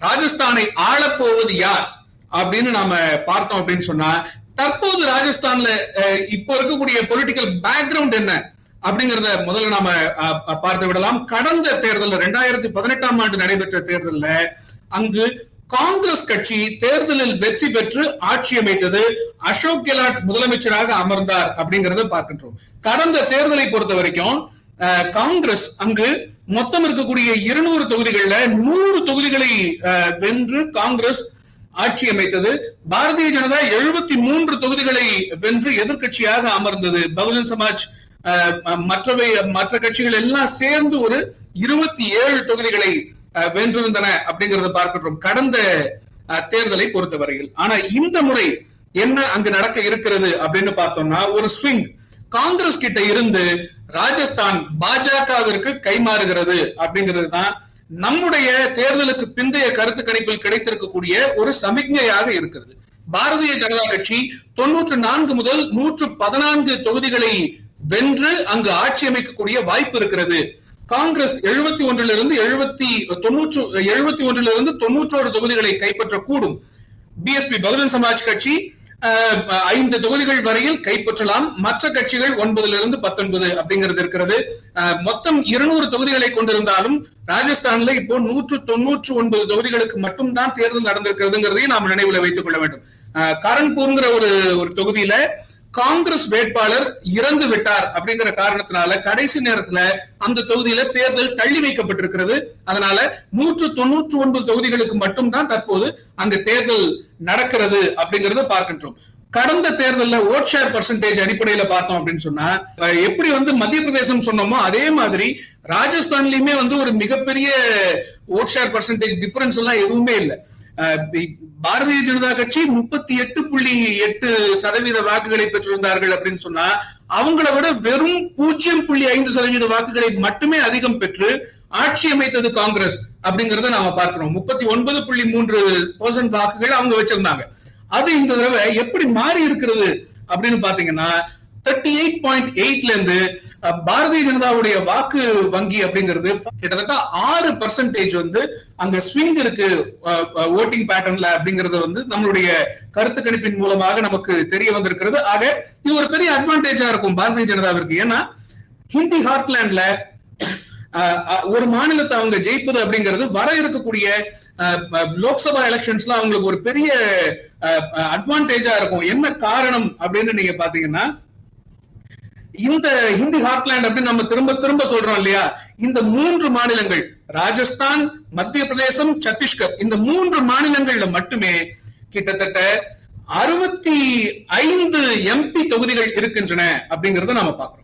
ராஜஸ்தானை ஆளப்போவது யார் அப்படின்னு நாம பார்த்தோம் அப்படின்னு சொன்னா, தற்போது ராஜஸ்தான்ல இப்போ இருக்கக்கூடிய பொலிட்டிக்கல் பேக்ரவுண்ட் என்ன அப்படிங்கறத முதல்ல நாம பார்த்து விடலாம். கடந்த தேர்தல் 2018ஆம் ஆண்டு நடைபெற்ற தேர்தல்ல அங்கு காங்கிரஸ் கட்சி தேர்தலில் வெற்றி பெற்று ஆட்சி அமைத்தது. அசோக் கெலாட் முதலமைச்சராக அமர்ந்தார் அப்படிங்கறத பார்க்கின்றோம். கடந்த தேர்தலை பொறுத்த வரைக்கும் காங்கிரஸ் அங்கு மொத்தம் இருக்கக்கூடிய 200 தொகுதிகள்ல 100 தொகுதிகளை வென்று காங்கிரஸ் ஆட்சி அமைத்தது. பாரதிய ஜனதா 73 தொகுதிகளை வென்று எதிர்கட்சியாக அமர்ந்தது. பகுஜன் சமாஜ் மற்ற கட்சிகள் எல்லாம் சேர்ந்து ஒரு 27 தொகுதிகளை வென்றிருந்தன அப்படிங்கறத பார்க்கின்றோம் கடந்த தேர்தலை பொறுத்தவரையில். ஆனா இந்த முறை என்ன அங்கு நடக்க இருக்கிறது அப்படின்னு பார்த்தோம்னா, ஒரு ஸ்விங் காங்கிரஸ் கிட்ட இருந்து ராஜஸ்தான் பாஜகவிற்கு கைமாறுகிறது அப்படிங்கிறது தான் நம்முடைய தேர்தலுக்கு பிந்தைய கருத்து கணிப்பில் கிடைத்திருக்கக்கூடிய ஒரு சமிக்ஞையாக இருக்கிறது. பாரதிய ஜனதா கட்சி 94 முதல் 114 தொகுதிகளை வென்று அங்கு ஆட்சி அமைக்கக்கூடிய வாய்ப்பு இருக்கிறது. காங்கிரஸ் 71 தொகுதிகளை கைப்பற்றக்கூடும். பிஎஸ்பி பகுஜன் சமாஜ் கட்சி 5 தொகுதிகள் வரையில் கைப்பற்றலாம். மற்ற கட்சிகள் 9 - 19 அப்படிங்கிறது இருக்கிறது. மொத்தம் 200 தொகுதிகளை கொண்டிருந்தாலும் ராஜஸ்தான்ல இப்போ 199 தொகுதிகளுக்கு மட்டும்தான் தேர்தல் நடந்திருக்கிறதுங்கிறதையும் நாம் நினைவுல வைத்துக் கொள்ள வேண்டும். கரன்பூர்ங்கிற ஒரு தொகுதியில காங்கிரஸ் வேட்பாளர் இறந்து விட்டார் அப்படிங்கிற காரணத்தினால கடைசி நேரத்துல அந்த தொகுதியில தேர்தல் தள்ளி வைக்கப்பட்டிருக்கிறது. அதனால 199 தொகுதிகளுக்கு மட்டும்தான் தற்போது அங்க தேர்தல் நடக்கிறது அப்படிங்கறத பார்க்கின்றோம். கடந்த தேர்தல்ல ஓட் ஷேர் பர்சன்டேஜ் அடிப்படையில பார்த்தோம் அப்படின்னு சொன்னா, எப்படி மத்திய பிரதேசம் சொன்னோமோ அதே மாதிரி ராஜஸ்தான்லயுமே ஒரு மிகப்பெரிய ஓட் ஷேர் பர்சன்டேஜ் டிஃபரன்ஸ் எல்லாம் எதுவுமே இல்லை. பாரதிய ஜனதா கட்சி 38.8% வாக்குகளை பெற்றிருந்தார்கள் அப்படின்னு சொன்னா, அவங்கள விட வெறும் 0.5% வாக்குகளை மட்டுமே அதிகம் பெற்று ஆட்சி அமைத்தது காங்கிரஸ் அப்படிங்கறத நாம பார்க்கிறோம். 39.3% வாக்குகள் அவங்க வச்சிருந்தாங்க. அது இந்த தடவை எப்படி மாறி இருக்கிறது அப்படின்னு பாத்தீங்கன்னா, 38.8ல இருந்து பாரதிய ஜனதாவுடைய வாக்கு வங்கி அப்படிங்கிறது கிட்டத்தட்ட 6% அங்க ஸ்விங் இருக்கு ஓட்டிங் பேட்டர்ன்ல அப்படிங்கறது நம்மளுடைய கருத்து கணிப்பின் மூலமாக நமக்கு தெரிய வந்திருக்கிறது. ஆக இது ஒரு பெரிய அட்வான்டேஜா இருக்கும் பாரதிய ஜனதாவிற்கு. ஏன்னா ஹிந்தி ஹார்ட்லேண்ட்ல ஒரு மாநிலத்தை அவங்க ஜெயிப்பது அப்படிங்கிறது வர இருக்கக்கூடிய லோக்சபா எலெக்ஷன்ஸ்ல அவங்களுக்கு ஒரு பெரிய அட்வான்டேஜா இருக்கும். என்ன காரணம் அப்படின்னு நீங்க பாத்தீங்கன்னா, இந்த ஹிந்தி ஹார்ட்லேண்ட் அப்படின்னு நம்ம திரும்ப திரும்ப சொல்றோம் இல்லையா, இந்த 3 மாநிலங்கள் ராஜஸ்தான், மத்திய பிரதேசம், சத்தீஸ்கர், இந்த 3 மாநிலங்கள்ல மட்டுமே கிட்டத்தட்ட 65 MP தொகுதிகள் இருக்கின்றன அப்படிங்கறத நாம பாக்குறோம்.